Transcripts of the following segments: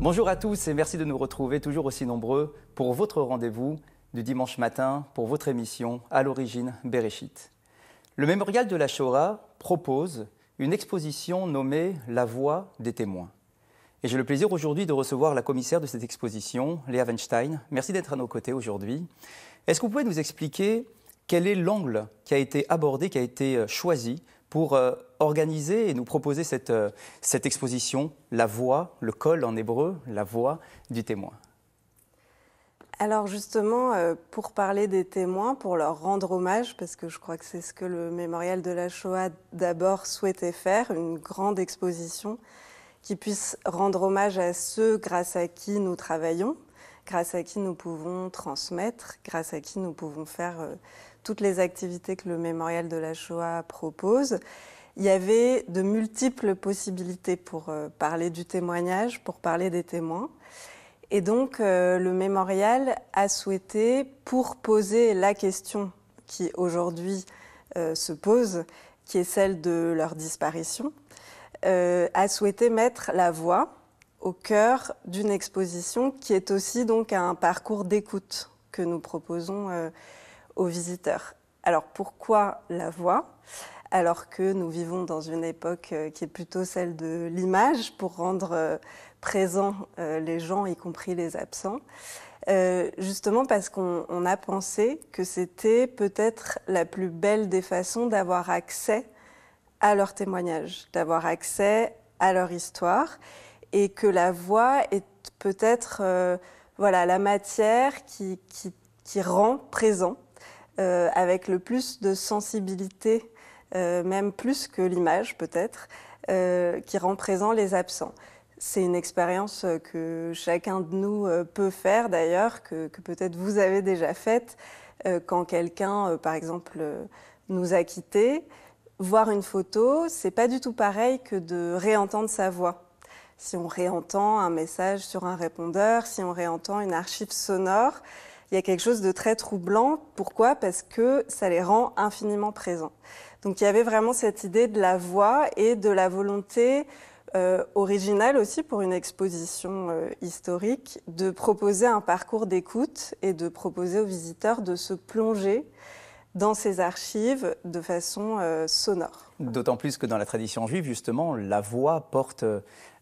Bonjour à tous et merci de nous retrouver toujours aussi nombreux pour votre rendez-vous du dimanche matin pour votre émission À l'origine Bereshit. Le mémorial de la Shoah propose une exposition nommée La voix des témoins. Et j'ai le plaisir aujourd'hui de recevoir la commissaire de cette exposition, Léa Weinstein. Merci d'être à nos côtés aujourd'hui. Est-ce que vous pouvez nous expliquer quel est l'angle qui a été abordé, qui a été choisi pour organiser et nous proposer cette exposition, la voix, le kol en hébreu, la voix du témoin? Alors justement, pour parler des témoins, pour leur rendre hommage, parce que je crois que c'est ce que le mémorial de la Shoah d'abord souhaitait faire, une grande exposition qui puisse rendre hommage à ceux grâce à qui nous travaillons, grâce à qui nous pouvons transmettre, grâce à qui nous pouvons faire toutes les activités que le mémorial de la Shoah propose. Il y avait de multiples possibilités pour parler du témoignage, pour parler des témoins. Et donc, le mémorial a souhaité, pour poser la question qui aujourd'hui se pose, qui est celle de leur disparition, a souhaité mettre la voix au cœur d'une exposition qui est aussi donc un parcours d'écoute que nous proposons aux visiteurs. Alors, pourquoi la voix ? Alors que nous vivons dans une époque qui est plutôt celle de l'image pour rendre présents les gens, y compris les absents. Justement parce qu'on a pensé que c'était peut-être la plus belle des façons d'avoir accès à leur témoignage, d'avoir accès à leur histoire, et que la voix est peut-être la matière qui rend présent avec le plus de sensibilité, même plus que l'image peut-être, qui rend présent les absents. C'est une expérience que chacun de nous peut faire d'ailleurs, que peut-être vous avez déjà faite, quand quelqu'un, par exemple, nous a quittés. Voir une photo, c'est pas du tout pareil que de réentendre sa voix. Si on réentend un message sur un répondeur, si on réentend une archive sonore, il y a quelque chose de très troublant. Pourquoi ? Parce que ça les rend infiniment présents. Donc il y avait vraiment cette idée de la voix et de la volonté originale aussi pour une exposition historique, de proposer un parcours d'écoute et de proposer aux visiteurs de se plonger dans ces archives de façon sonore. D'autant plus que dans la tradition juive, justement, la voix porte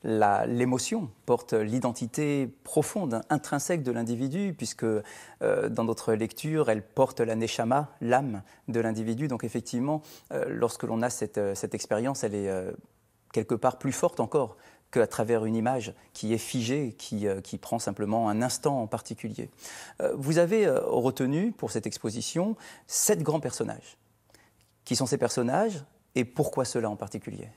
l'émotion, porte l'identité profonde, intrinsèque de l'individu, puisque dans notre lecture, elle porte la neshama, l'âme de l'individu. Donc effectivement, lorsque l'on a cette expérience, elle est quelque part plus forte encore qu'à travers une image qui est figée, qui prend simplement un instant en particulier. Vous avez retenu pour cette exposition 7 grands personnages. Qui sont ces personnages et pourquoi cela en particulier ?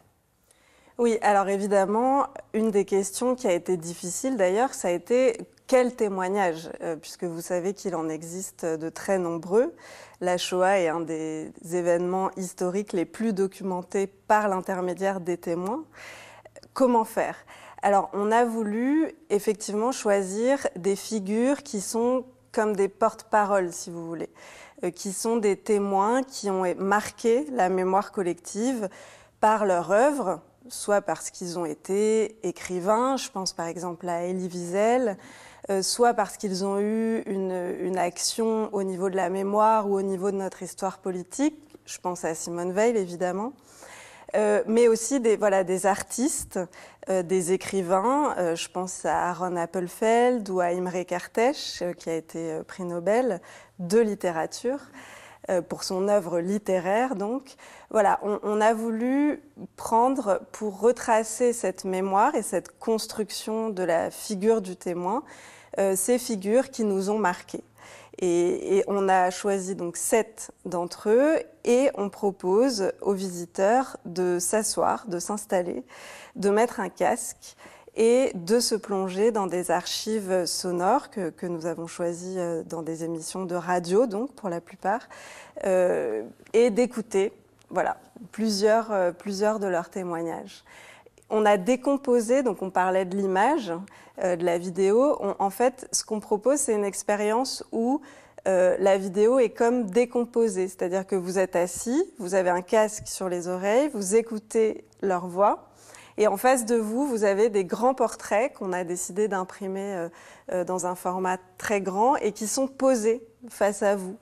Oui, alors évidemment, une des questions qui a été difficile d'ailleurs, ça a été quel témoignage, puisque vous savez qu'il en existe de très nombreux. La Shoah est un des événements historiques les plus documentés par l'intermédiaire des témoins. Comment faire ? Alors, on a voulu effectivement choisir des figures qui sont comme des porte-paroles, si vous voulez, qui sont des témoins qui ont marqué la mémoire collective par leur œuvre, soit parce qu'ils ont été écrivains, je pense par exemple à Elie Wiesel, soit parce qu'ils ont eu une action au niveau de la mémoire ou au niveau de notre histoire politique, je pense à Simone Veil évidemment, mais aussi des artistes, des écrivains, je pense à Aaron Appelfeld ou à Imre Kertész, qui a été prix Nobel de littérature, pour son œuvre littéraire donc. Voilà, on a voulu prendre pour retracer cette mémoire et cette construction de la figure du témoin, ces figures qui nous ont marqués. Et on a choisi donc 7 d'entre eux et on propose aux visiteurs de s'asseoir, de s'installer, de mettre un casque et de se plonger dans des archives sonores que nous avons choisies dans des émissions de radio, donc pour la plupart, et d'écouter plusieurs de leurs témoignages. On a décomposé, donc on parlait de l'image, de la vidéo. En fait, ce qu'on propose, c'est une expérience où la vidéo est comme décomposée. C'est-à-dire que vous êtes assis, vous avez un casque sur les oreilles, vous écoutez leur voix, Et en face de vous, vous avez des grands portraits qu'on a décidé d'imprimer dans un format très grand et qui sont posés face à vous.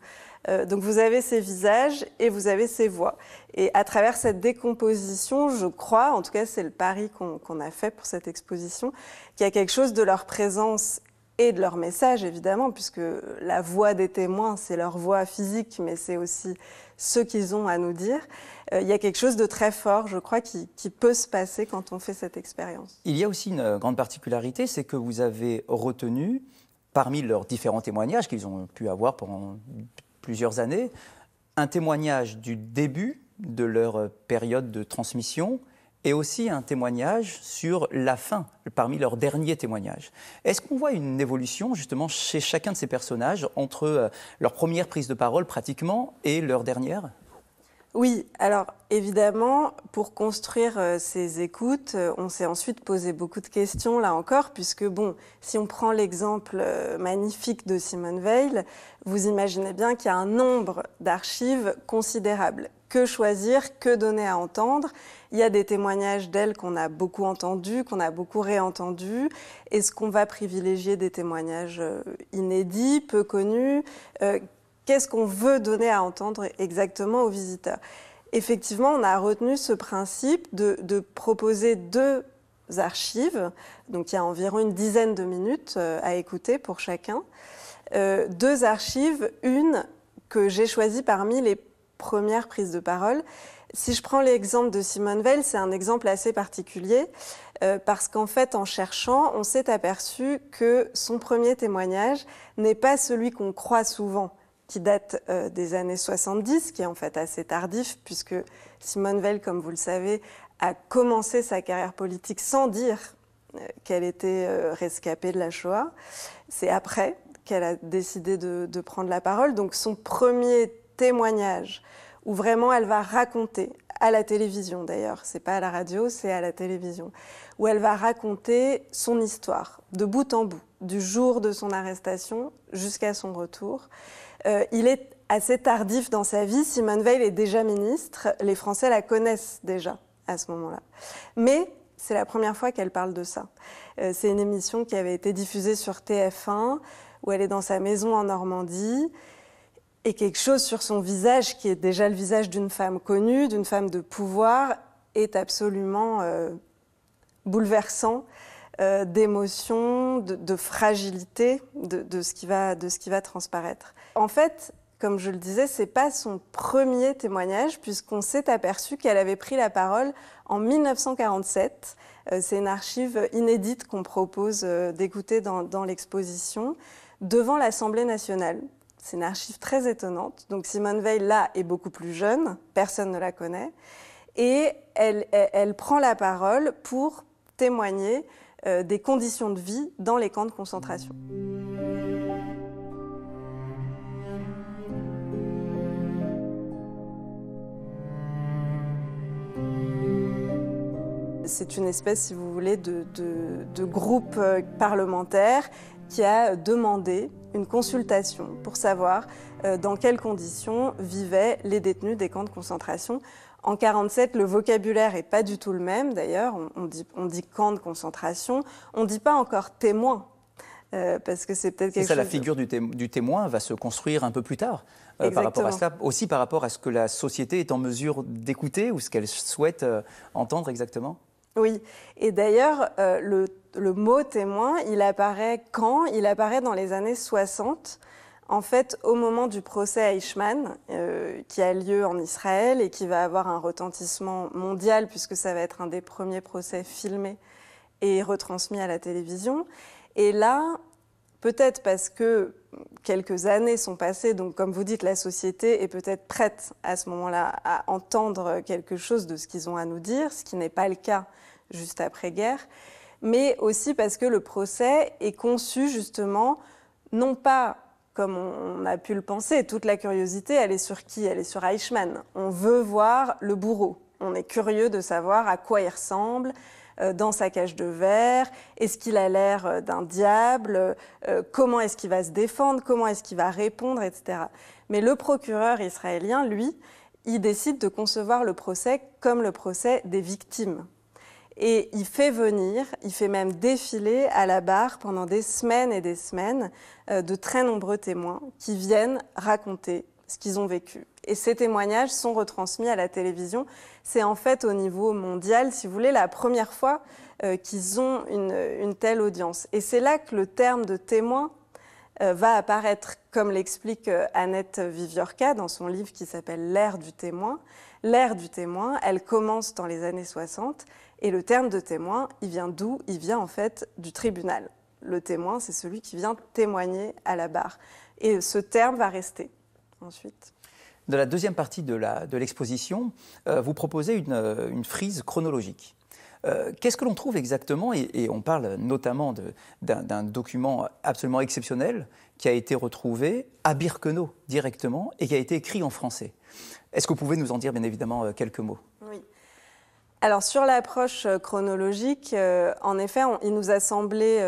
Donc vous avez ces visages et vous avez ces voix. Et à travers cette décomposition, je crois, en tout cas c'est le pari qu'on a fait pour cette exposition, qu'il y a quelque chose de leur présence et de leur message, évidemment, puisque la voix des témoins, c'est leur voix physique, mais c'est aussi ce qu'ils ont à nous dire. Il y a quelque chose de très fort, je crois, qui peut se passer quand on fait cette expérience. Il y a aussi une grande particularité, c'est que vous avez retenu, parmi leurs différents témoignages qu'ils ont pu avoir pendant plusieurs années, un témoignage du début de leur période de transmission, et aussi un témoignage sur la fin, parmi leurs derniers témoignages. Est-ce qu'on voit une évolution justement chez chacun de ces personnages entre leur première prise de parole pratiquement et leur dernière ? Oui, alors évidemment, pour construire ces écoutes, on s'est ensuite posé beaucoup de questions, là encore, puisque bon, si on prend l'exemple magnifique de Simone Veil, vous imaginez bien qu'il y a un nombre d'archives considérable. Que choisir, que donner à entendre? Il y a des témoignages d'elle qu'on a beaucoup entendus, qu'on a beaucoup réentendus. Est-ce qu'on va privilégier des témoignages inédits, peu connus? Qu'est-ce qu'on veut donner à entendre exactement aux visiteurs? Effectivement, on a retenu ce principe de proposer deux archives, donc il y a environ une dizaine de minutes à écouter pour chacun. Deux archives, une que j'ai choisie parmi les premières prises de parole. Si je prends l'exemple de Simone Veil, c'est un exemple assez particulier parce qu'en fait, en cherchant, on s'est aperçu que son premier témoignage n'est pas celui qu'on croit souvent, qui date des années 70, qui est en fait assez tardif, puisque Simone Veil, comme vous le savez, a commencé sa carrière politique sans dire qu'elle était rescapée de la Shoah. C'est après qu'elle a décidé de prendre la parole. Donc son premier témoignage, où vraiment elle va raconter, à la télévision d'ailleurs, c'est pas à la radio, c'est à la télévision, où elle va raconter son histoire, de bout en bout, du jour de son arrestation jusqu'à son retour. Il est assez tardif dans sa vie. Simone Veil est déjà ministre. Les Français la connaissent déjà à ce moment-là. Mais c'est la première fois qu'elle parle de ça. C'est une émission qui avait été diffusée sur TF1, où elle est dans sa maison en Normandie. Et quelque chose sur son visage, qui est déjà le visage d'une femme connue, d'une femme de pouvoir, est absolument bouleversant. D'émotion, de fragilité de ce qui va transparaître. En fait, comme je le disais, c'est pas son premier témoignage, puisqu'on s'est aperçu qu'elle avait pris la parole en 1947. C'est une archive inédite qu'on propose d'écouter dans l'exposition, devant l'Assemblée nationale. C'est une archive très étonnante. Donc Simone Veil, là, est beaucoup plus jeune, personne ne la connaît, et elle prend la parole pour témoigner des conditions de vie dans les camps de concentration. C'est une espèce, si vous voulez, de groupe parlementaire qui a demandé une consultation pour savoir dans quelles conditions vivaient les détenus des camps de concentration. En 1947, le vocabulaire n'est pas du tout le même, d'ailleurs. On dit camp de concentration. On ne dit pas encore témoin, parce que c'est peut-être quelque chose... La figure du témoin va se construire un peu plus tard, par rapport à cela. Aussi par rapport à ce que la société est en mesure d'écouter ou ce qu'elle souhaite entendre exactement. Oui, et d'ailleurs, le mot témoin, il apparaît quand? Il apparaît dans les années 60. En fait, au moment du procès Eichmann, qui a lieu en Israël et qui va avoir un retentissement mondial, puisque ça va être un des premiers procès filmés et retransmis à la télévision. Et là, peut-être parce que quelques années sont passées, donc comme vous dites, la société est peut-être prête à ce moment-là à entendre quelque chose de ce qu'ils ont à nous dire, ce qui n'est pas le cas juste après-guerre, mais aussi parce que le procès est conçu justement, non pas comme on a pu le penser, toute la curiosité, elle est sur qui? Elle est sur Eichmann. On veut voir le bourreau. On est curieux de savoir à quoi il ressemble dans sa cage de verre. Est-ce qu'il a l'air d'un diable? Comment est-ce qu'il va se défendre? Comment est-ce qu'il va répondre, etc. Mais le procureur israélien, lui, il décide de concevoir le procès comme le procès des victimes. Et il fait même défiler à la barre pendant des semaines et des semaines de très nombreux témoins qui viennent raconter ce qu'ils ont vécu. Et ces témoignages sont retransmis à la télévision. C'est en fait au niveau mondial, si vous voulez, la première fois qu'ils ont une telle audience. Et c'est là que le terme de témoin va apparaître, comme l'explique Annette Viviorca dans son livre qui s'appelle « L'ère du témoin ». L'ère du témoin, elle commence dans les années 60 et le terme de témoin, il vient d'où? Il vient en fait du tribunal. Le témoin, c'est celui qui vient témoigner à la barre. Et ce terme va rester ensuite. Dans la deuxième partie de l'exposition, vous proposez une frise chronologique. Qu'est-ce que l'on trouve exactement, et on parle notamment d'un document absolument exceptionnel qui a été retrouvé à Birkenau directement et qui a été écrit en français. Est-ce que vous pouvez nous en dire bien évidemment quelques mots? Oui. Alors sur l'approche chronologique, en effet, il nous a semblé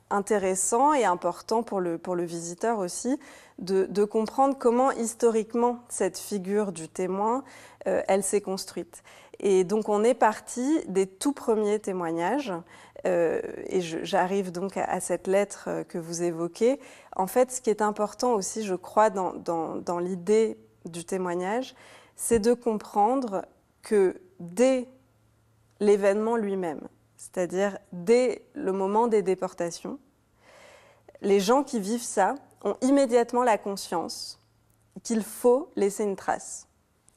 intéressant et important pour le visiteur aussi de comprendre comment historiquement cette figure du témoin, elle s'est construite. Et donc on est parti des tout premiers témoignages, et j'arrive donc à cette lettre que vous évoquez. En fait, ce qui est important aussi, je crois, dans l'idée du témoignage, c'est de comprendre que dès l'événement lui-même, c'est-à-dire dès le moment des déportations, les gens qui vivent ça ont immédiatement la conscience qu'il faut laisser une trace.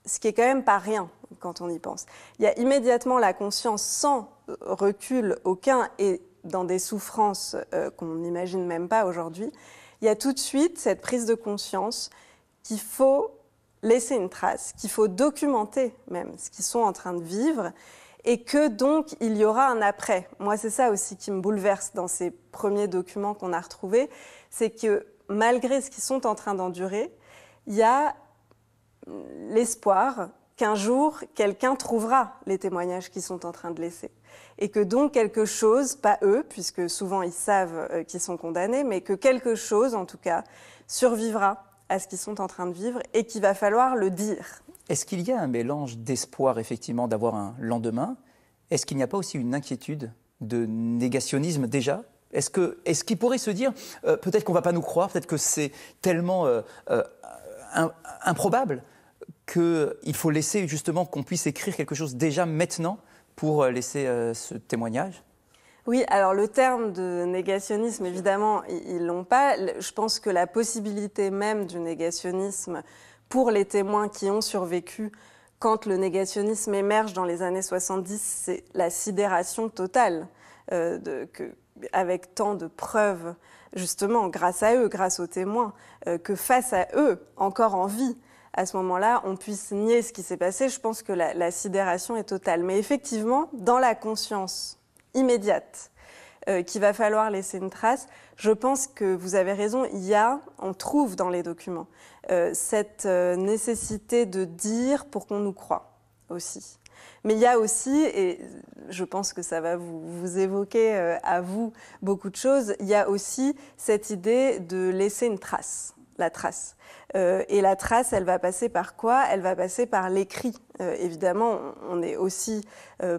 Ce qui est quand même pas rien quand on y pense. Il y a immédiatement la conscience sans recul aucun et dans des souffrances qu'on n'imagine même pas aujourd'hui. Il y a tout de suite cette prise de conscience qu'il faut laisser une trace, qu'il faut documenter même ce qu'ils sont en train de vivre et que donc il y aura un après. Moi, c'est ça aussi qui me bouleverse dans ces premiers documents qu'on a retrouvés, c'est que malgré ce qu'ils sont en train d'endurer, il y a l'espoir qu'un jour, quelqu'un trouvera les témoignages qu'ils sont en train de laisser. Et que donc quelque chose, pas eux, puisque souvent ils savent qu'ils sont condamnés, mais que quelque chose, en tout cas, survivra à ce qu'ils sont en train de vivre et qu'il va falloir le dire. Est-ce qu'il y a un mélange d'espoir, effectivement, d'avoir un lendemain? Est-ce qu'il n'y a pas aussi une inquiétude de négationnisme déjà? Est-ce qu'il pourrait se dire, peut-être qu'on ne va pas nous croire, peut-être que c'est tellement improbable qu'il faut laisser justement qu'on puisse écrire quelque chose déjà maintenant pour laisser ce témoignage? Oui, alors le terme de négationnisme, évidemment, ils ne l'ont pas. Je pense que la possibilité même du négationnisme pour les témoins qui ont survécu quand le négationnisme émerge dans les années 70, c'est la sidération totale, avec tant de preuves, justement, grâce à eux, grâce aux témoins, que face à eux, encore en vie, à ce moment-là, on puisse nier ce qui s'est passé. Je pense que la sidération est totale. Mais effectivement, dans la conscience immédiate qu'il va falloir laisser une trace, je pense que vous avez raison, on trouve dans les documents cette nécessité de dire pour qu'on nous croie aussi. Mais il y a aussi, et je pense que ça va vous évoquer à vous beaucoup de choses, il y a aussi cette idée de laisser une trace, la trace. Et la trace, elle va passer par quoi? Elle va passer par l'écrit. Évidemment, on n'est aussi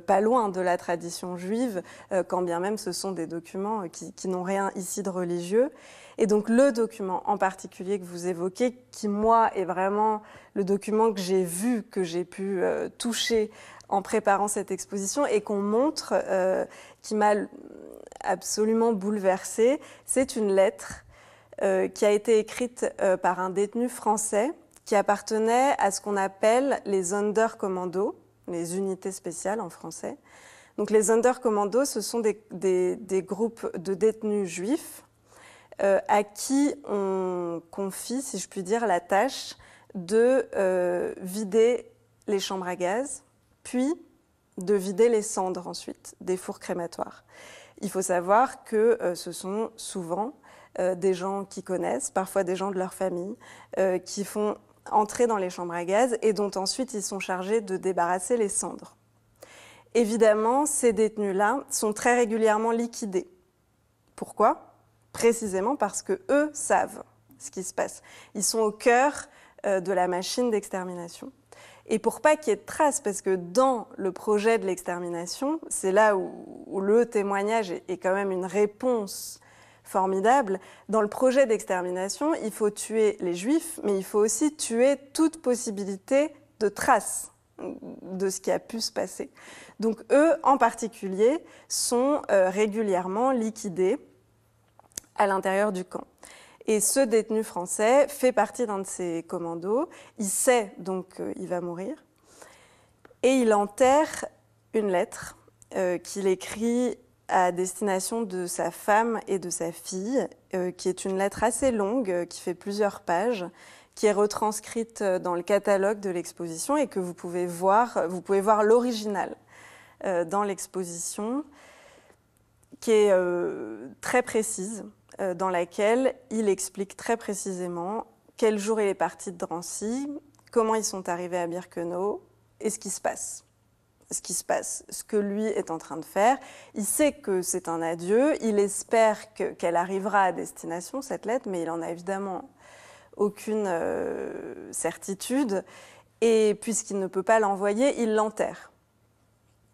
pas loin de la tradition juive, quand bien même ce sont des documents qui n'ont rien ici de religieux. Et donc le document en particulier que vous évoquez, qui moi est vraiment le document que j'ai vu, que j'ai pu toucher en préparant cette exposition et qu'on montre, qui m'a absolument bouleversée, c'est une lettre qui a été écrite par un détenu français qui appartenait à ce qu'on appelle les Sonderkommando, les unités spéciales en français. Donc les Sonderkommando, ce sont des groupes de détenus juifs à qui on confie, si je puis dire, la tâche de vider les chambres à gaz, puis de vider les cendres ensuite des fours crématoires. Il faut savoir que ce sont souvent des gens qui connaissent, parfois des gens de leur famille, qui font entrer dans les chambres à gaz et dont ensuite ils sont chargés de débarrasser les cendres. Évidemment, ces détenus-là sont très régulièrement liquidés. Pourquoi ? Précisément parce qu'eux savent ce qui se passe. Ils sont au cœur de la machine d'extermination. Et pour pas qu'il y ait de traces, parce que dans le projet de l'extermination, c'est là où le témoignage est quand même une réponse formidable. Dans le projet d'extermination, il faut tuer les Juifs, mais il faut aussi tuer toute possibilité de traces de ce qui a pu se passer. Donc eux, en particulier, sont régulièrement liquidés à l'intérieur du camp. Et ce détenu français fait partie d'un de ces commandos. Il sait donc qu'il va mourir. Et il enterre une lettre qu'il écrit à destination de sa femme et de sa fille, qui est une lettre assez longue, qui fait plusieurs pages, qui est retranscrite dans le catalogue de l'exposition et que vous pouvez voir l'original dans l'exposition, qui est très précise, dans laquelle il explique très précisément quel jour il est parti de Drancy, comment ils sont arrivés à Birkenau et ce qui se passe. Ce que lui est en train de faire. Il sait que c'est un adieu, il espère qu'elle arrivera à destination, cette lettre, mais il en a évidemment aucune certitude. Et puisqu'il ne peut pas l'envoyer, il l'enterre.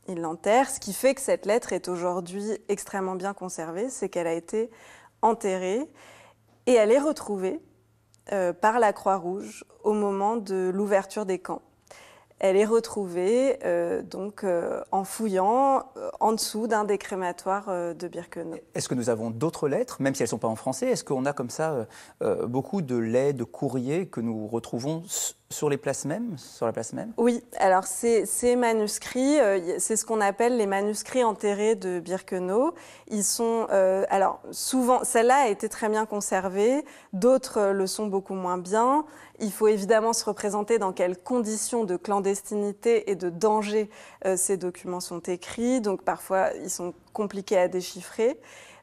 Il l'enterre, ce qui fait que cette lettre est aujourd'hui extrêmement bien conservée, c'est qu'elle a été enterrée et elle est retrouvée par la Croix-Rouge au moment de l'ouverture des camps. Elle est retrouvée en fouillant en dessous d'un des crématoires de Birkenau. Est-ce que nous avons d'autres lettres, même si elles ne sont pas en français? Est-ce qu'on a comme ça beaucoup de lettres, de courriers que nous retrouvons sur la place même? Oui, alors ces manuscrits, c'est ce qu'on appelle les manuscrits enterrés de Birkenau. Ils sont, alors souvent, celle-là a été très bien conservée, d'autres le sont beaucoup moins bien. Il faut évidemment se représenter dans quelles conditions de clandestinité et de danger ces documents sont écrits. Donc parfois, ils sont compliqués à déchiffrer.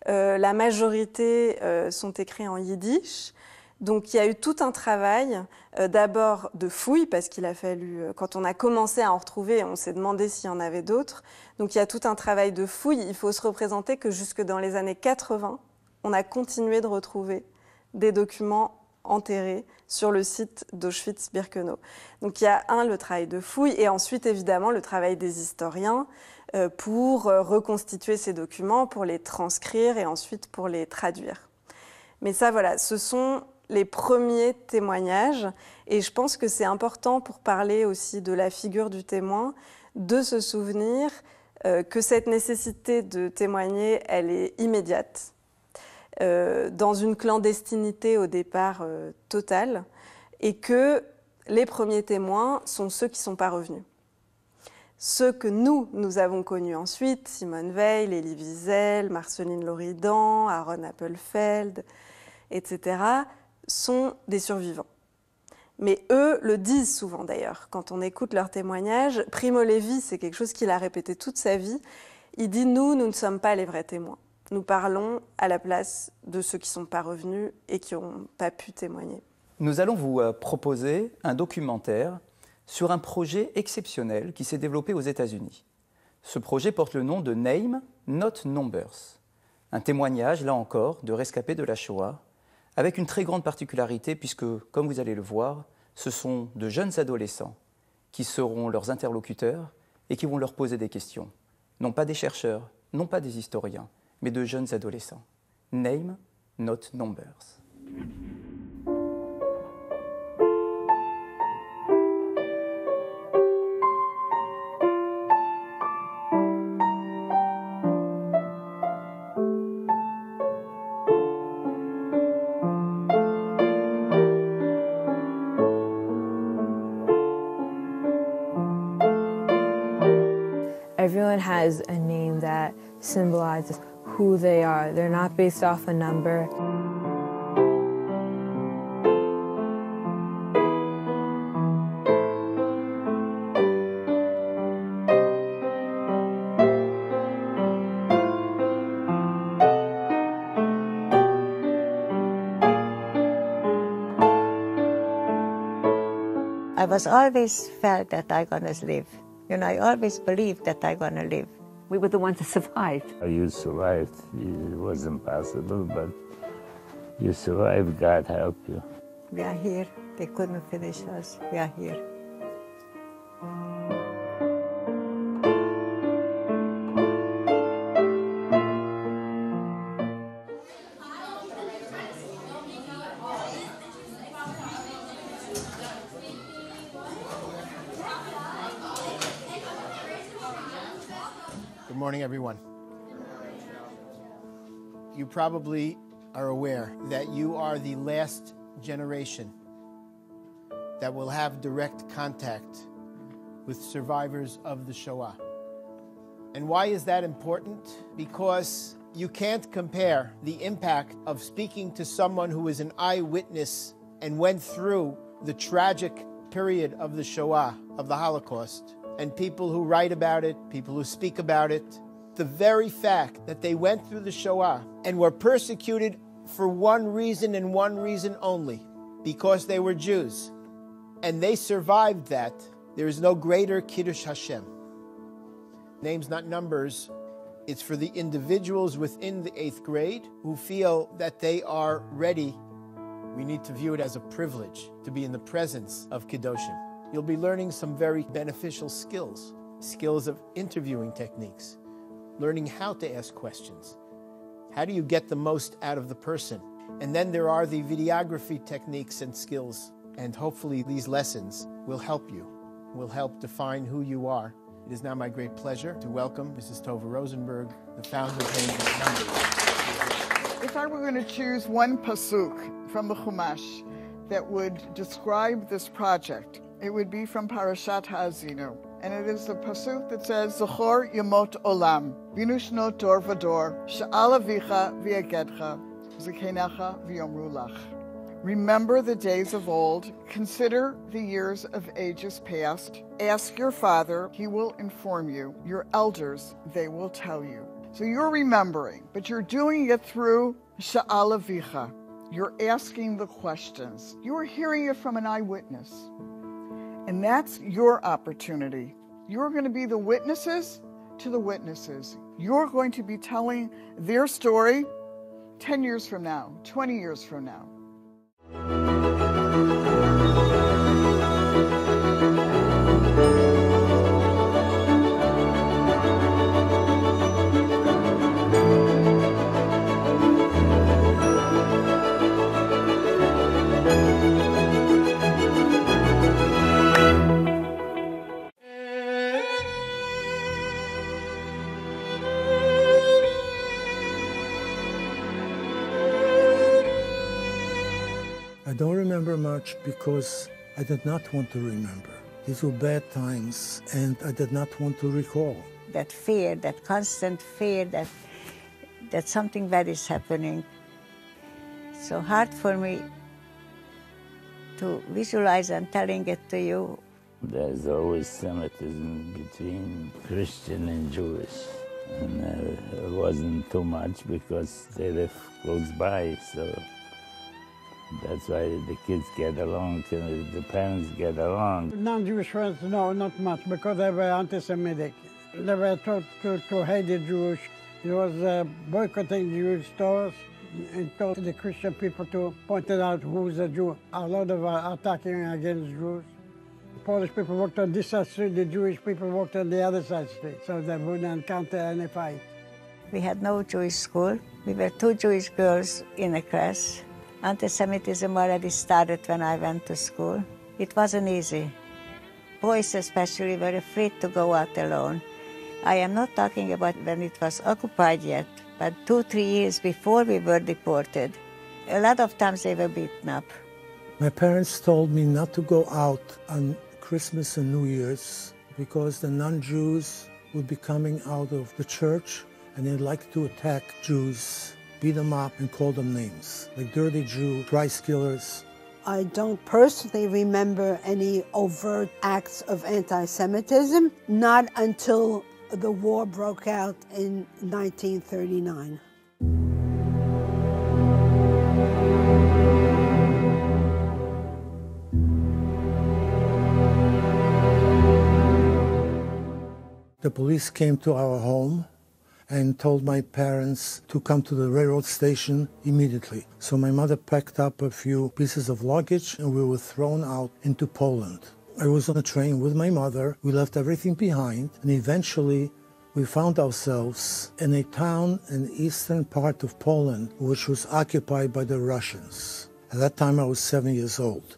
La majorité sont écrits en yiddish. Donc il y a eu tout un travail, d'abord de fouille, parce qu'il a fallu, quand on a commencé à en retrouver, on s'est demandé s'il y en avait d'autres. Donc il y a tout un travail de fouille. Il faut se représenter que jusque dans les années 80, on a continué de retrouver des documents enterrés sur le site d'Auschwitz-Birkenau. Donc il y a le travail de fouille et ensuite évidemment le travail des historiens pour reconstituer ces documents, pour les transcrire et ensuite pour les traduire. Mais ça voilà, ce sont les premiers témoignages et je pense que c'est important pour parler aussi de la figure du témoin de se souvenir que cette nécessité de témoigner, elle est immédiate. Dans une clandestinité au départ totale, et que les premiers témoins sont ceux qui ne sont pas revenus. Ceux que nous avons connus ensuite, Simone Weil, Elie Wiesel, Marceline Loridan, Aaron Appelfeld, etc., sont des survivants. Mais eux le disent souvent d'ailleurs, quand on écoute leurs témoignages. Primo Levi, c'est quelque chose qu'il a répété toute sa vie, il dit « nous ne sommes pas les vrais témoins ». Nous parlons à la place de ceux qui ne sont pas revenus et qui n'ont pas pu témoigner. Nous allons vous proposer un documentaire sur un projet exceptionnel qui s'est développé aux États-Unis. Ce projet porte le nom de Name, Not Numbers. Un témoignage, là encore, de rescapés de la Shoah, avec une très grande particularité puisque, comme vous allez le voir, ce sont de jeunes adolescents qui seront leurs interlocuteurs et qui vont leur poser des questions. Non pas des chercheurs, non pas des historiens, mais de jeunes adolescents. Name, not numbers. Everyone has a name that symbolizes who they are. They're not based off a number. I was always felt that I'm gonna live. I always believed that I'm gonna live. We were the ones that survived. You survived. It was impossible, but you survived. God help you. We are here. They couldn't finish us. We are here. morning, everyone. You probably are aware that you are the last generation that will have direct contact with survivors of the Shoah. And why is that important? Because you can't compare the impact of speaking to someone who is an eyewitness and went through the tragic period of the Shoah, of the Holocaust, and people who write about it, people who speak about it. The very fact that they went through the Shoah and were persecuted for one reason and one reason only, because they were Jews, and they survived that, there is no greater Kiddush Hashem. Names, not numbers. It's for the individuals within the 8th grade who feel that they are ready. We need to view it as a privilege to be in the presence of Kiddushim. You'll be learning some very beneficial skills of interviewing techniques, learning how to ask questions. How do you get the most out of the person? And then there are the videography techniques and skills. And hopefully these lessons will help you, will help define who you are. It is now my great pleasure to welcome Mrs. Tova Rosenberg, the founder of Names Numbers. If I were going to choose one pasuk from the Chumash that would describe this project, it would be from Parashat Ha'azinu. And it is the pasuk that says, Zachor Yemot Olam, Binu Shnot Dor Vador, Sha'al Avicha V'yagedcha, Zekenecha V'yomru Lach. Remember the days of old, consider the years of ages past. Ask your father, he will inform you. Your elders, they will tell you. So you're remembering, but you're doing it through Sha'al Avicha. You're asking the questions. You're hearing it from an eyewitness. And that's your opportunity. You're going to be the witnesses to the witnesses. You're going to be telling their story 10 years from now, 20 years from now. I don't remember much because I did not want to remember. These were bad times, and I did not want to recall. That fear, that constant fear that something bad is happening. So hard for me to visualize and telling it to you. There's always Semitism between Christian and Jewish. And it wasn't too much because they live close by, so that's why the kids get along, the parents get along. Non-Jewish friends, no, not much, because they were anti-Semitic. They were taught to hate the Jewish. He was boycotting Jewish stores and told the Christian people to point it out who's a Jew. A lot of attacking against Jews. The Polish people worked on this side street, the Jewish people worked on the other side street, so they wouldn't encounter any fight. We had no Jewish school. We were 2 Jewish girls in a class. Anti-Semitism already started when I went to school. It wasn't easy. Boys especially were afraid to go out alone. I am not talking about when it was occupied yet, but 2-3 years before we were deported. A lot of times they were beaten up. My parents told me not to go out on Christmas and New Year's because the non-Jews would be coming out of the church and they'd like to attack Jews, beat them up and call them names, like dirty Jew, Christ killers. I don't personally remember any overt acts of anti-Semitism, not until the war broke out in 1939. The police came to our home and told my parents to come to the railroad station immediately. So my mother packed up a few pieces of luggage and we were thrown out into Poland. I was on a train with my mother. We left everything behind and eventually we found ourselves in a town in the eastern part of Poland which was occupied by the Russians. At that time I was 7 years old.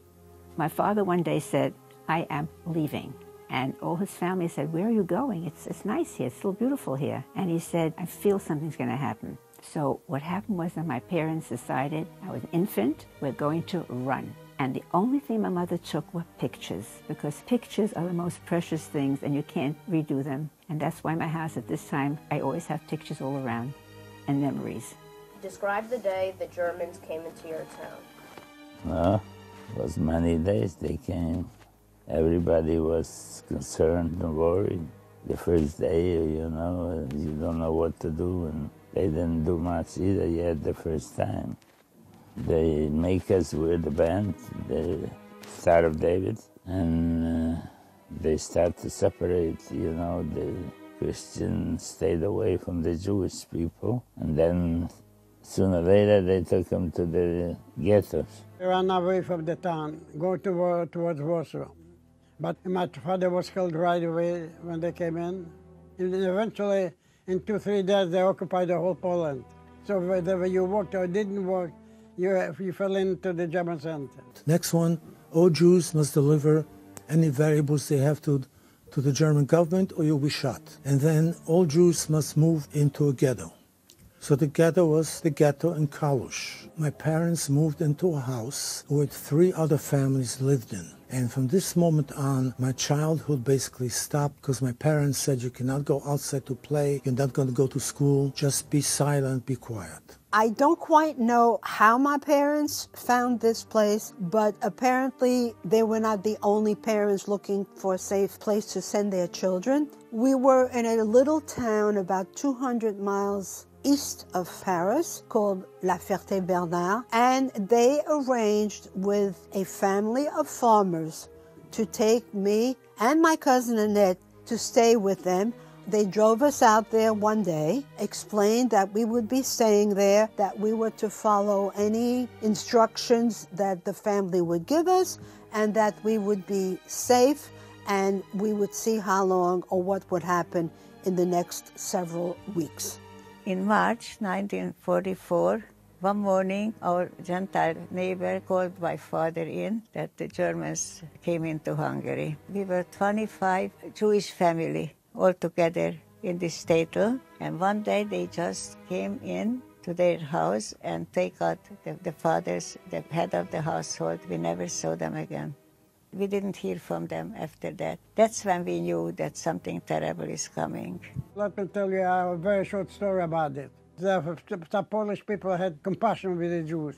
My father one day said, I am leaving. And all his family said, where are you going? It's nice here. It's still beautiful here. And he said, I feel something's going to happen. So what happened was that my parents decided, I was an infant, we're going to run. And the only thing my mother took were pictures, because pictures are the most precious things and you can't redo them. And that's why my house at this time, I always have pictures all around and memories. Describe the day the Germans came into your town. It was many days they came. Everybody was concerned and worried. The first day, you don't know what to do, and they didn't do much either yet the first time. They make us with the band, the Star of David, and they start to separate, the Christians stayed away from the Jewish people, and then sooner or later they took them to the ghettos. They ran away from the town, going towards Warsaw. But my father was killed right away when they came in. And eventually, in 2-3 days, they occupied the whole Poland. So whether you worked or didn't work, you fell into the German center. Next one, all Jews must deliver any valuables they have to the German government or you'll be shot. And then all Jews must move into a ghetto. So the ghetto was the ghetto in Kalush. My parents moved into a house where 3 other families lived in. And from this moment on, my childhood basically stopped because my parents said, you cannot go outside to play, you're not going to go to school, just be silent, be quiet. I don't quite know how my parents found this place, but apparently they were not the only parents looking for a safe place to send their children. We were in a little town about 200 miles east of Paris called La Ferté-Bernard, and they arranged with a family of farmers to take me and my cousin Annette to stay with them. They drove us out there one day, explained that we would be staying there, that we were to follow any instructions that the family would give us, and that we would be safe, and we would see how long or what would happen in the next several weeks. In March 1944, one morning, our Gentile neighbor called my father in that the Germans came into Hungary. We were 25 Jewish family all together in this shtetl, and one day they just came in to their house and take out the fathers, the head of the household. We never saw them again. We didn't hear from them after that. That's when we knew that something terrible is coming. Let me tell you a very short story about it. The Polish people had compassion with the Jews,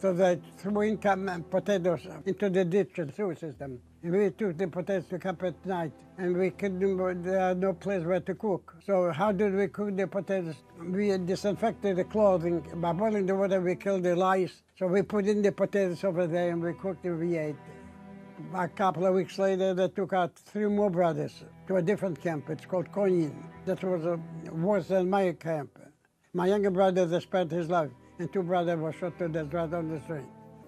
so they threw in potatoes into the ditch and sewer system. And we took the potatoes to camp at night, and there had no place where to cook. So how did we cook the potatoes? We disinfected the clothing. By boiling the water, we killed the lice. So we put in the potatoes over there, and we cooked and we ate. A couple of weeks later, they took out 3 more brothers to a different camp. It's called Konin. That was worse than my camp. My younger brother that spared his life, and 2 brothers were shot to death right on the street.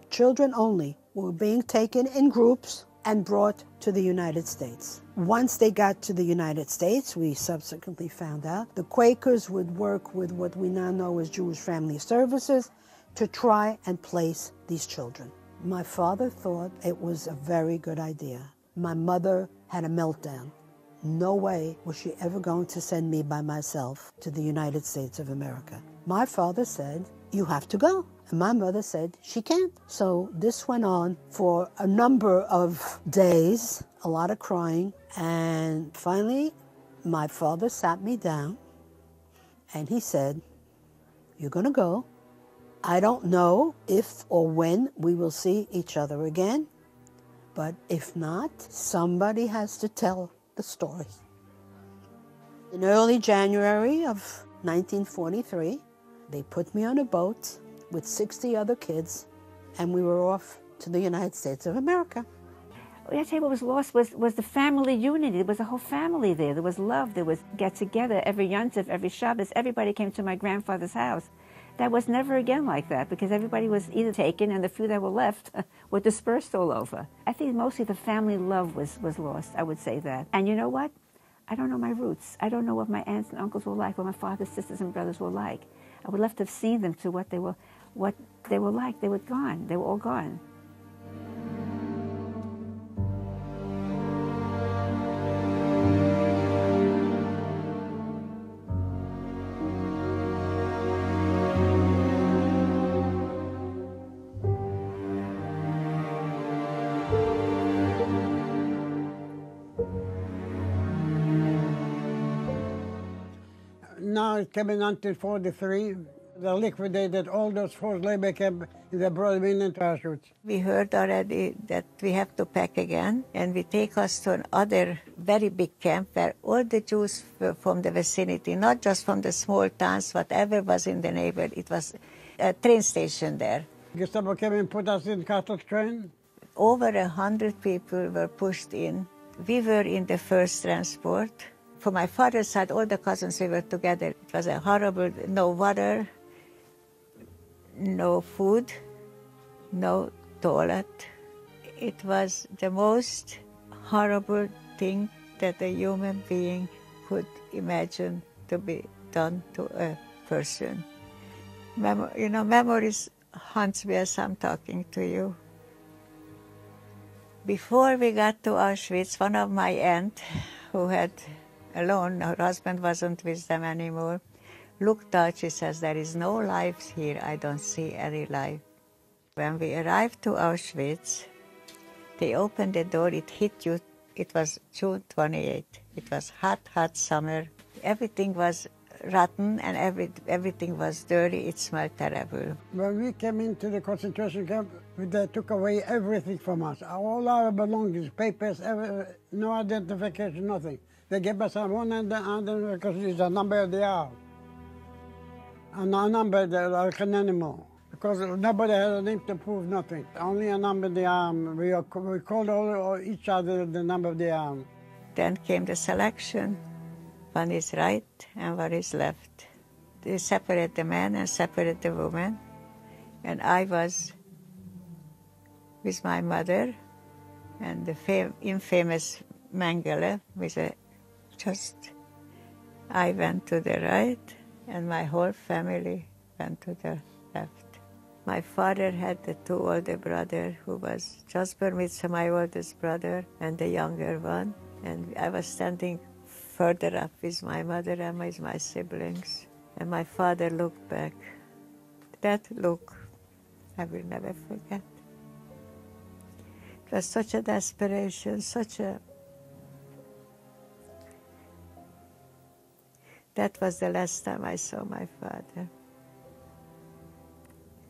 Children only were being taken in groups and brought to the United States. Once they got to the United States, we subsequently found out, the Quakers would work with what we now know as Jewish Family Services to try and place these children. My father thought it was a very good idea. My mother had a meltdown. No way was she ever going to send me by myself to the United States of America. My father said, you have to go. And my mother said, she can't. So this went on for a number of days, a lot of crying. And finally, my father sat me down and he said, you're going to go. I don't know if or when we will see each other again, but if not, somebody has to tell the story. In early January of 1943, they put me on a boat with 60 other kids, and we were off to the United States of America. I tell you what was lost was the family unity. There was a whole family there. There was love. There was get-together. Every Yontif, every Shabbos, everybody came to my grandfather's house. That was never again like that because everybody was either taken and the few that were left were dispersed all over. I think mostly the family love was lost, I would say that. And you know what? I don't know my roots. I don't know what my aunts and uncles were like, what my father's sisters and brothers were like. I would love to have seen them to what they were like. They were gone. They were all gone. Now it came in 1943. They liquidated all those forced labor camps and they brought them into Auschwitz. We heard already that we have to pack again, and we take us to another very big camp where all the Jews from the vicinity, not just from the small towns, whatever was in the neighborhood, it was a train station there. Gestapo came and put us in Catholic train. Over 100 people were pushed in. We were in the first transport. For my father's side, all the cousins, we were together. It was a horrible, no water, no food, no toilet. It was the most horrible thing that a human being could imagine to be done to a person. Memories haunts me as I'm talking to you. Before we got to Auschwitz, one of my aunt, who had alone, her husband wasn't with them anymore, looked out, she says, there is no life here, I don't see any life. When we arrived to Auschwitz, they opened the door, it hit you, it was June 28th. It was hot, hot summer. Everything was rotten and everything was dirty, it smelled terrible. When we came into the concentration camp, they took away everything from us. All our belongings, papers, no identification, nothing. They gave us one identification, it's a number of the hour. A number like an animal, because nobody had a name to prove nothing. Only a number of the arm. We called each other the number of the arm. Then came the selection. One is right and one is left. They separate the man and separate the woman. And I was with my mother and the infamous Mengele, I went to the right and my whole family went to the left. My father had the two older brothers who was just bar mitzvah, my oldest brother, and the younger one. And I was standing further up with my mother and with my siblings. And my father looked back. That look, I will never forget. It was such a desperation, That was the last time I saw my father.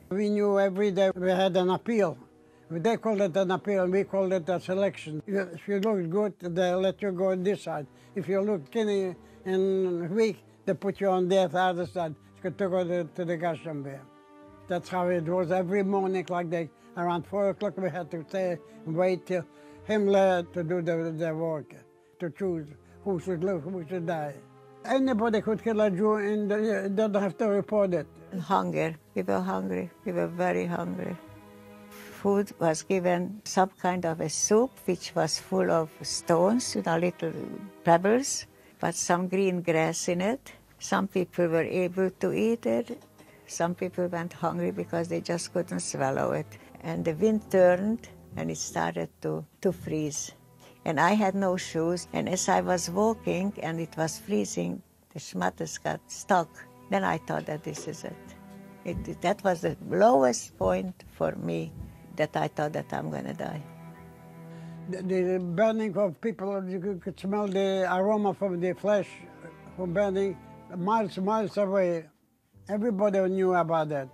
We knew every day we had an appeal. They called it an appeal, we called it a selection. If you look good, they let you go on this side. If you look skinny and weak, they put you on the other side to go to the gas chamber. That's how it was every morning, like around 4 o'clock we had to stay and wait till Himmler to do the work, to choose who should live, who should die. Anybody could kill a Jew and they don't have to report it. Hunger. We were hungry. We were very hungry. Food was given some kind of a soup which was full of stones, little pebbles, but some green grass in it. Some people were able to eat it. Some people went hungry because they just couldn't swallow it. And the wind turned and it started to freeze. And I had no shoes, and as I was walking and it was freezing, the schmatters got stuck. Then I thought that this is it. That was the lowest point for me, that I thought that I'm going to die. The burning of people, you could smell the aroma from the flesh from burning miles away. Everybody knew about that.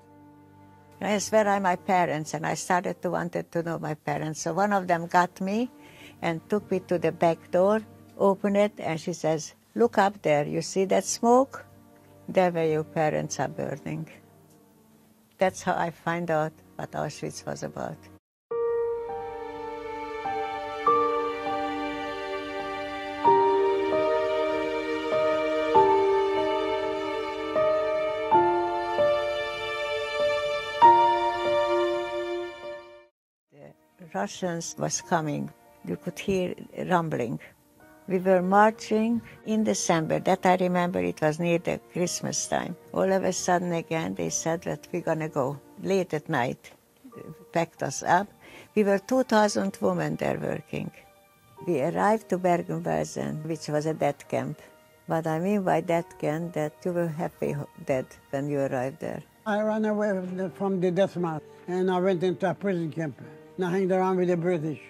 I swear I'm my parents, and I started to want to know my parents. So one of them got me and took me to the back door, opened it, and she says, look up there, you see that smoke? There where your parents are burning. That's how I find out what Auschwitz was about. The Russians was coming. You could hear rumbling. We were marching in December. That I remember, it was near the Christmas time. All of a sudden again, they said that we're going to go late at night. They packed us up. We were 2,000 women there working. We arrived to Bergen-Belsen, which was a death camp. What I mean by death camp, that you were happy dead when you arrived there. I ran away from the death march, and I went into a prison camp. And I hanged around with the British.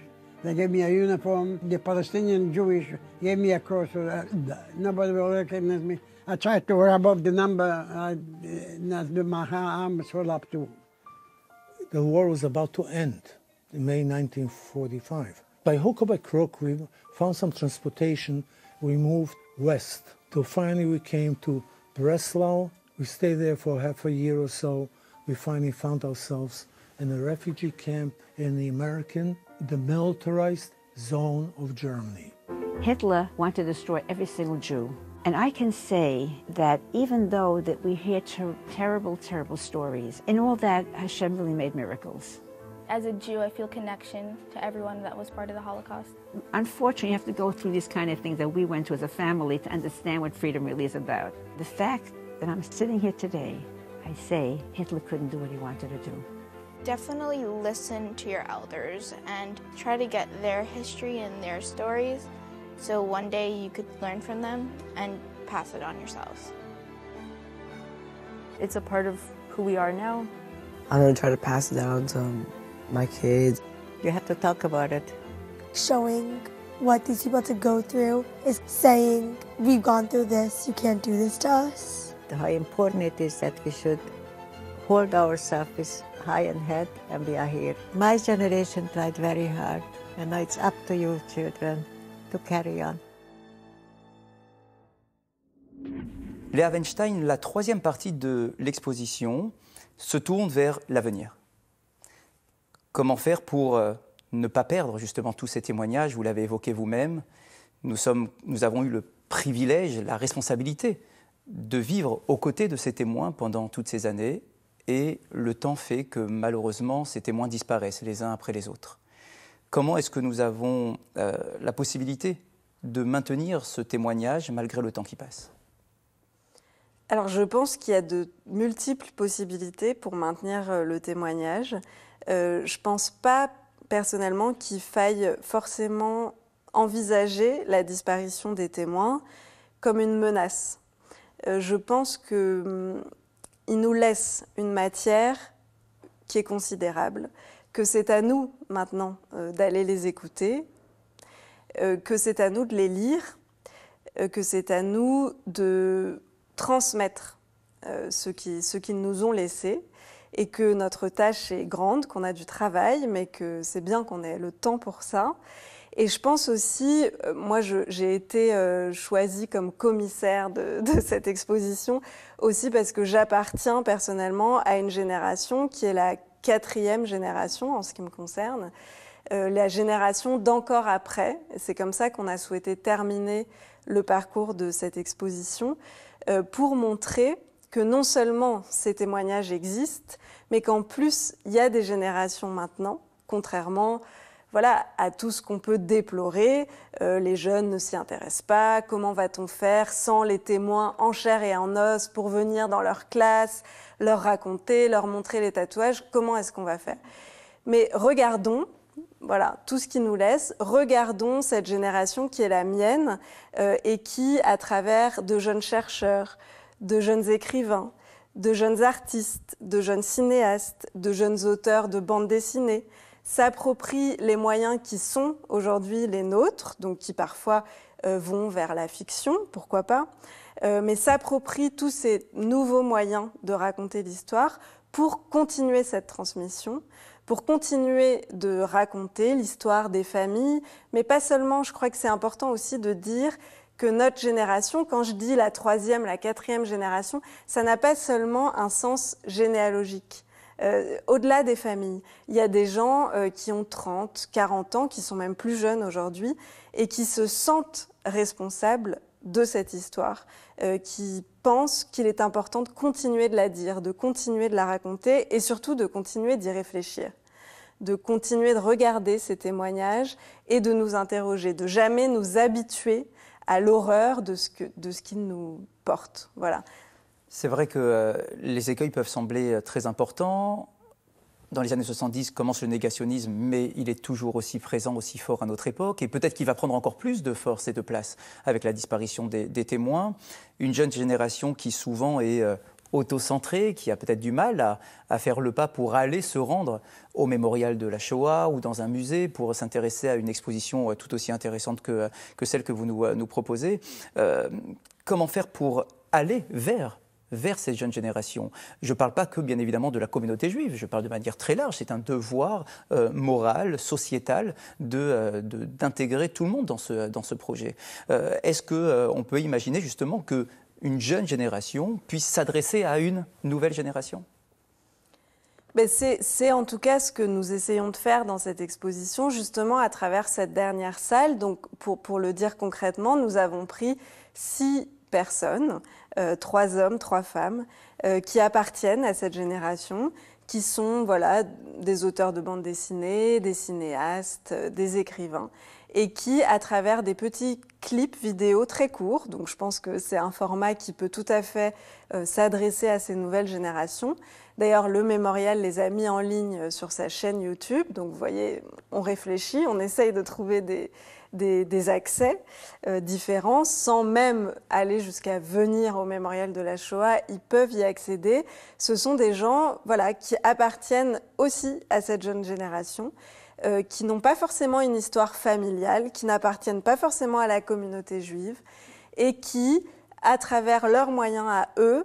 They gave me a uniform. The Palestinian Jewish gave me a cross. Nobody will recognize me. I tried to rub up the number that my arms were up to. The war was about to end in May 1945. By hook or by crook, we found some transportation. We moved west. So finally we came to Breslau. We stayed there for half a year or so. We finally found ourselves in a refugee camp in the militarized zone of Germany. Hitler wanted to destroy every single Jew. And I can say that even though that we hear terrible, terrible stories, in all that Hashem really made miracles. As a Jew, I feel connection to everyone that was part of the Holocaust. Unfortunately, you have to go through these kind of things that we went to as a family to understand what freedom really is about. The fact that I'm sitting here today, I say Hitler couldn't do what he wanted to do. Definitely listen to your elders and try to get their history and their stories, so one day you could learn from them and pass it on yourselves. It's a part of who we are now. I'm going to try to pass it down to my kids. You have to talk about it. Showing what these people have to go through is saying, we've gone through this, you can't do this to us. How important it is that we should hold ourselves high in head and we are here. My generation tried very hard, and now it's up to you, children, to carry on. Léa Weinstein, la troisième partie de l'exposition se tourne vers l'avenir. Comment faire pour ne pas perdre justement tous ces témoignages? Vous l'avez évoqué vous-même. Nous avons eu le privilège, la responsabilité de vivre aux côtés de ces témoins pendant toutes ces années, et le temps fait que malheureusement ces témoins disparaissent les uns après les autres. Comment est-ce que nous avons la possibilité de maintenir ce témoignage malgré le temps qui passe? Alors je pense qu'il y a de multiples possibilités pour maintenir le témoignage. Je ne pense pas personnellement qu'il faille forcément envisager la disparition des témoins comme une menace. Je pense qu'ils nous laissent une matière qui est considérable, que c'est à nous maintenant d'aller les écouter, que c'est à nous de les lire, que c'est à nous de transmettre ce qu'ils nous ont laissé, et que notre tâche est grande, qu'on a du travail, mais que c'est bien qu'on ait le temps pour ça. Et je pense aussi, moi j'ai été choisie comme commissaire de cette exposition, aussi parce que j'appartiens personnellement à une génération qui est la 4e génération en ce qui me concerne, la génération d'encore après. C'est comme ça qu'on a souhaité terminer le parcours de cette exposition, pour montrer que non seulement ces témoignages existent, mais qu'en plus il y a des générations maintenant, contrairement à tout ce qu'on peut déplorer. Les jeunes ne s'y intéressent pas. Comment va-t-on faire sans les témoins en chair et en os pour venir dans leur classe, leur raconter, leur montrer les tatouages? Comment est-ce qu'on va faire? Mais regardons tout ce qui nous laisse. Regardons cette génération qui est la mienne et qui, à travers de jeunes chercheurs, de jeunes écrivains, de jeunes artistes, de jeunes cinéastes, de jeunes auteurs de bandes dessinées, s'approprient les moyens qui sont aujourd'hui les nôtres, donc qui parfois vont vers la fiction, pourquoi pas, mais s'approprient tous ces nouveaux moyens de raconter l'histoire pour continuer cette transmission, pour continuer de raconter l'histoire des familles, mais pas seulement. Je crois que c'est important aussi de dire que notre génération, quand je dis la 3e, la 4e génération, ça n'a pas seulement un sens généalogique. Au-delà des familles, il y a des gens qui ont 30, 40 ans, qui sont même plus jeunes aujourd'hui, et qui se sentent responsables de cette histoire, qui pensent qu'il est important de continuer de la dire, de continuer de la raconter, et surtout de continuer d'y réfléchir, de continuer de regarder ces témoignages et de nous interroger, de jamais nous habituer à l'horreur de ce qui nous porte. Voilà. C'est vrai que les écueils peuvent sembler très importants. Dans les années 70 commence le négationnisme, mais il est toujours aussi présent, aussi fort à notre époque. Et peut-être qu'il va prendre encore plus de force et de place avec la disparition des témoins. Une jeune génération qui souvent est autocentrée, qui a peut-être du mal à faire le pas pour aller se rendre au mémorial de la Shoah ou dans un musée pour s'intéresser à une exposition tout aussi intéressante que celle que vous nous proposez. Comment faire pour aller vers ces jeunes générations. Je ne parle pas que, bien évidemment, de la communauté juive, je parle de manière très large. C'est un devoir moral, sociétal, d'intégrer tout le monde dans ce projet. Est-ce qu'on peut imaginer justement qu'une jeune génération puisse s'adresser à une nouvelle génération ? C'est en tout cas ce que nous essayons de faire dans cette exposition, justement à travers cette dernière salle. Donc, pour le dire concrètement, nous avons pris 6 personnes, 3 hommes, 3 femmes, qui appartiennent à cette génération, qui sont des auteurs de bandes dessinées, des cinéastes, des écrivains, et qui, à travers des petits clips vidéo très courts, donc je pense que c'est un format qui peut tout à fait s'adresser à ces nouvelles générations. D'ailleurs, le mémorial les a mis en ligne sur sa chaîne YouTube, donc vous voyez, on réfléchit, on essaye de trouver des accès différents, sans même aller jusqu'à venir au mémorial de la Shoah, ils peuvent y accéder. Ce sont des gens qui appartiennent aussi à cette jeune génération, qui n'ont pas forcément une histoire familiale, qui n'appartiennent pas forcément à la communauté juive, et qui, à travers leurs moyens à eux,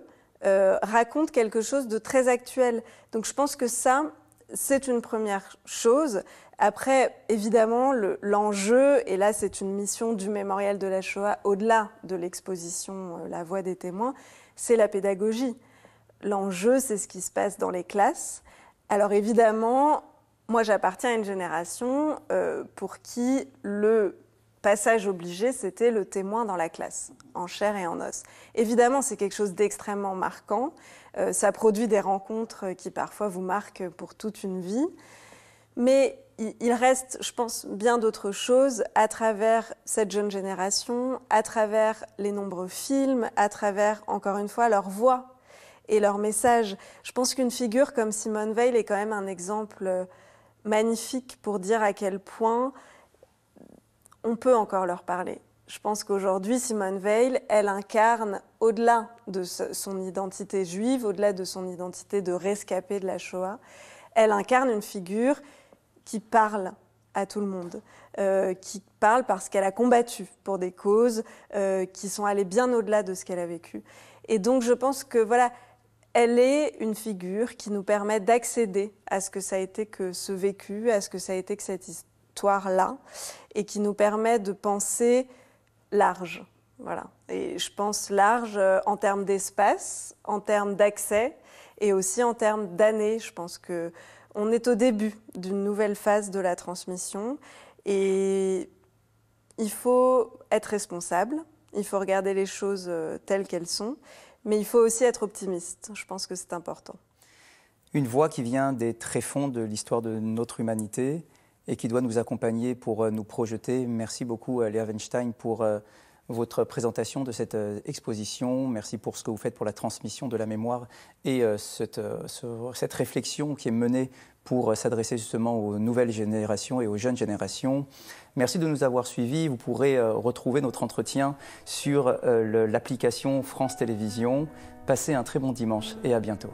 racontent quelque chose de très actuel. Donc je pense que ça, c'est une première chose. Après, évidemment, l'enjeu, et là c'est une mission du mémorial de la Shoah, au-delà de l'exposition La Voix des témoins, c'est la pédagogie. L'enjeu, c'est ce qui se passe dans les classes. Alors évidemment, moi j'appartiens à une génération pour qui le passage obligé, c'était le témoin dans la classe, en chair et en os. Évidemment, c'est quelque chose d'extrêmement marquant. Ça produit des rencontres qui parfois vous marquent pour toute une vie. Mais il reste, je pense, bien d'autres choses à travers cette jeune génération, à travers les nombreux films, à travers, encore une fois, leur voix et leur message. Je pense qu'une figure comme Simone Veil est quand même un exemple magnifique pour dire à quel point on peut encore leur parler. Je pense qu'aujourd'hui, Simone Veil, elle incarne, au-delà de son identité juive, au-delà de son identité de rescapée de la Shoah, elle incarne une figure qui parle à tout le monde, qui parle parce qu'elle a combattu pour des causes qui sont allées bien au-delà de ce qu'elle a vécu. Et donc, je pense que elle est une figure qui nous permet d'accéder à ce que ça a été que ce vécu, à ce que ça a été que cette histoire-là, et qui nous permet de penser large. Et je pense large en termes d'espace, en termes d'accès, et aussi en termes d'années. Je pense qu'on est au début d'une nouvelle phase de la transmission, et il faut être responsable, il faut regarder les choses telles qu'elles sont, mais il faut aussi être optimiste. Je pense que c'est important. Une voix qui vient des tréfonds de l'histoire de notre humanité et qui doit nous accompagner pour nous projeter. Merci beaucoup, Léa Weinstein, pour votre présentation de cette exposition. Merci pour ce que vous faites pour la transmission de la mémoire et cette réflexion qui est menée pour s'adresser justement aux nouvelles générations et aux jeunes générations. Merci de nous avoir suivis. Vous pourrez retrouver notre entretien sur l'application France Télévisions. Passez un très bon dimanche et à bientôt.